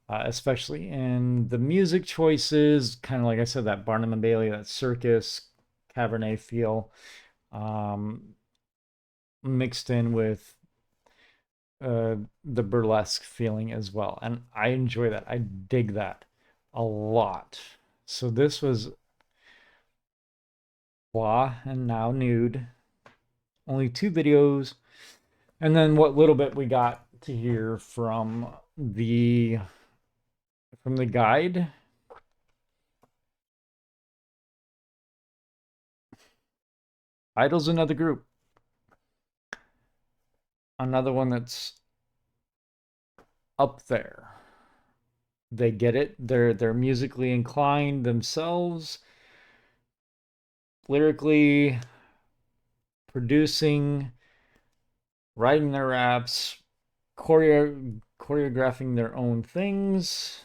Especially in the music choices, kind of like I said, that Barnum and Bailey, that circus cabaret feel, mixed in with the burlesque feeling as well. And I enjoy that. I dig that a lot. So this was Blah and now Nude. Only 2 videos. And then what little bit we got to hear from the guide. I-dle's another group. Another one that's up there. They get it. They're musically inclined themselves. Lyrically, producing, writing their raps, choreographing their own things.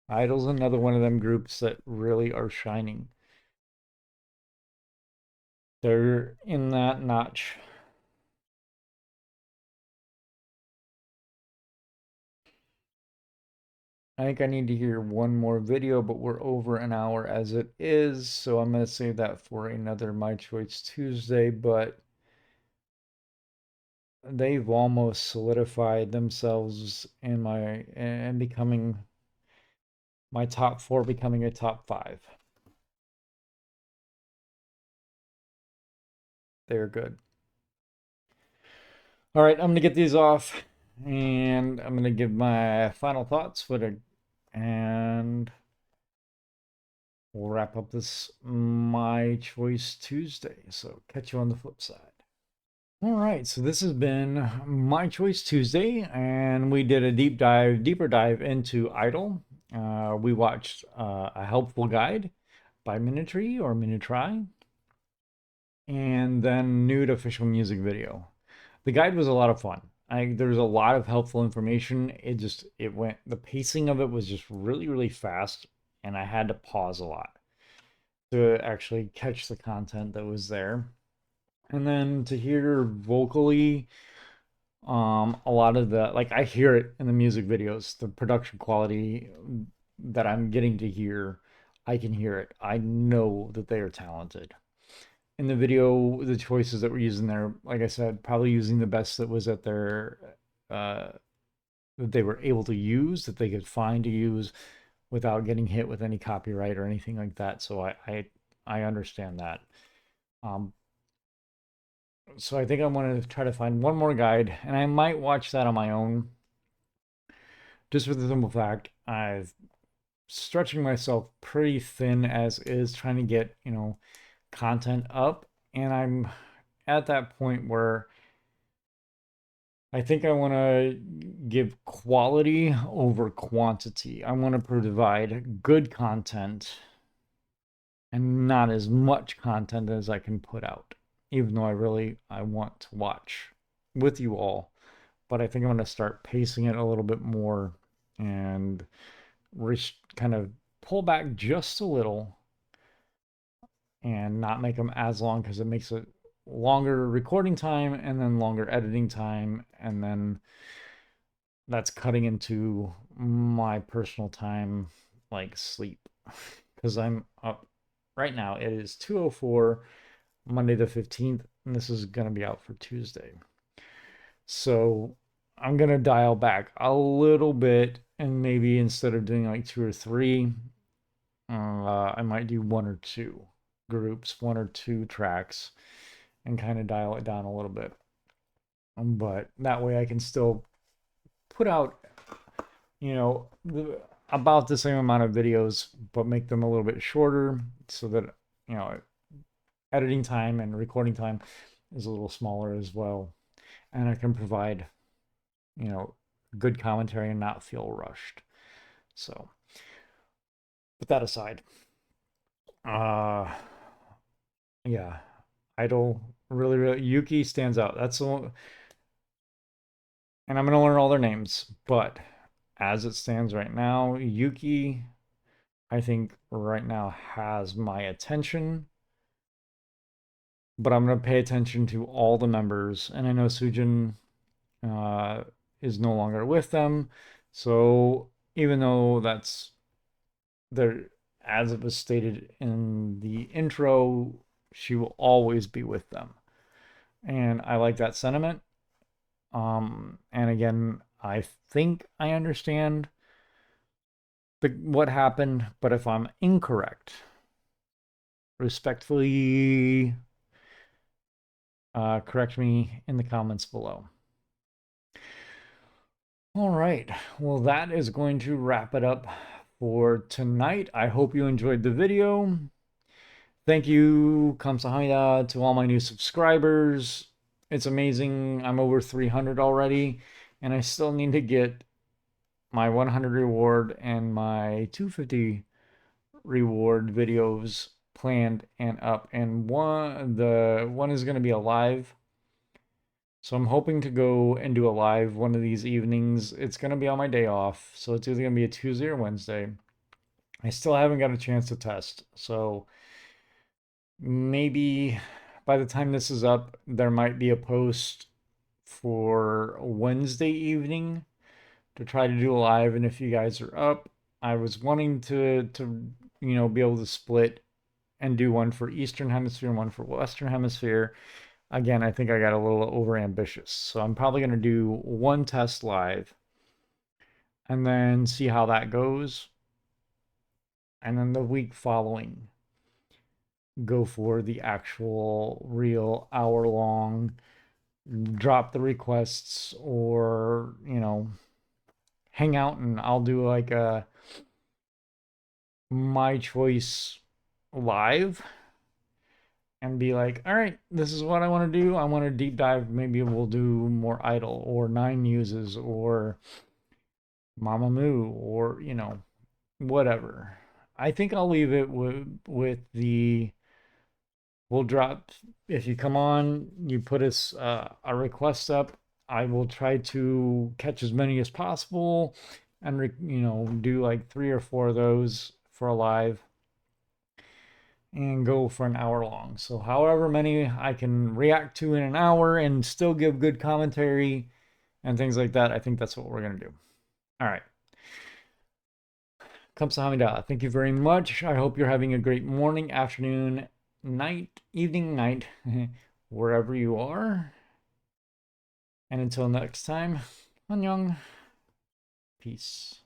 I-dle's another one of them groups that really are shining. They're in that notch. I think I need to hear one more video, but we're over an hour as it is, so I'm going to save that for another My Choice Tuesday. But they've almost solidified themselves in and becoming my top 4, becoming a top 5. They're good. All right, I'm going to get these off, and I'm going to give my final thoughts and we'll wrap up this My Choice Tuesday. So catch you on the flip side. All right, so this has been My Choice Tuesday, and we did a deeper dive into I-dle. We watched A Helpful Guide by Minitry or Minitry, and then Nude official music video. The guide was a lot of fun. There was a lot of helpful information. The pacing of it was just really fast, and I had to pause a lot to actually catch the content that was there. And then to hear vocally, a lot of I hear it in the music videos, the production quality that I'm getting to hear, I can hear it. I know that they are talented. In the video, the choices that were using there, like I said, probably using the best that was at their that they were able to use, that they could find to use without getting hit with any copyright or anything like that. So I understand that. So I think I'm going to try to find one more guide, and I might watch that on my own, just for the simple fact I've stretching myself pretty thin as is, trying to get content up, And I'm at that point where I think I want to give quality over quantity. I want to provide good content and not as much content as I can put out, even though I want to watch with you all. But I think I'm going to start pacing it a little bit more and kind of pull back just a little and not make them as long, because it makes it longer recording time and then longer editing time, and then that's cutting into my personal time, like sleep, because I'm up right now. It is 2:04 Monday the 15th, and this is going to be out for Tuesday. So I'm going to dial back a little bit, and maybe instead of doing like 2 or 3, I might do 1 or 2 groups, 1 or 2 tracks, and kind of dial it down a little bit. But that way I can still put out, about the same amount of videos, but make them a little bit shorter, so that, editing time and recording time is a little smaller as well. And I can provide, good commentary and not feel rushed. So, put that aside. Yeah, I-dle really Yuki stands out. That's the one, and I'm gonna learn all their names, but as it stands right now, Yuki, I think right now has my attention, but I'm gonna pay attention to all the members, and I know Sujin is no longer with them, so even though that's there, as it was stated in the intro, she will always be with them. And I like that sentiment. And again, I think I understand what happened, but if I'm incorrect, respectfully correct me in the comments below. All right, well, that is going to wrap it up for tonight. I hope you enjoyed the video. Thank you, 감사합니다, to all my new subscribers. It's amazing. I'm over 300 already, and I still need to get my 100 reward and my 250 reward videos planned and up. And one is going to be a live. So I'm hoping to go and do a live one of these evenings. It's going to be on my day off, so it's either going to be a Tuesday or Wednesday. I still haven't got a chance to test, so maybe by the time this is up, there might be a post for Wednesday evening to try to do a live. And if you guys are up, I was wanting to be able to split and do one for Eastern Hemisphere and one for Western Hemisphere. Again, I think I got a little over ambitious, so I'm probably going to do one test live and then see how that goes, and then the week following go for the actual real hour-long, drop the requests, or hang out, and I'll do like a my choice live and be like, all right, this is what I want to do. I want to deep dive. Maybe we'll do more I-dle or 9 Muses or Mamamoo or whatever. I think I'll leave it with the, we'll drop, if you come on, you put us a request up, I will try to catch as many as possible and do like 3 or 4 of those for a live and go for an hour long. So however many I can react to in an hour and still give good commentary and things like that, I think that's what we're going to do. All right. 감사합니다. Thank you very much. I hope you're having a great morning, afternoon, night, evening, night, wherever you are. And until next time, 안녕. Peace.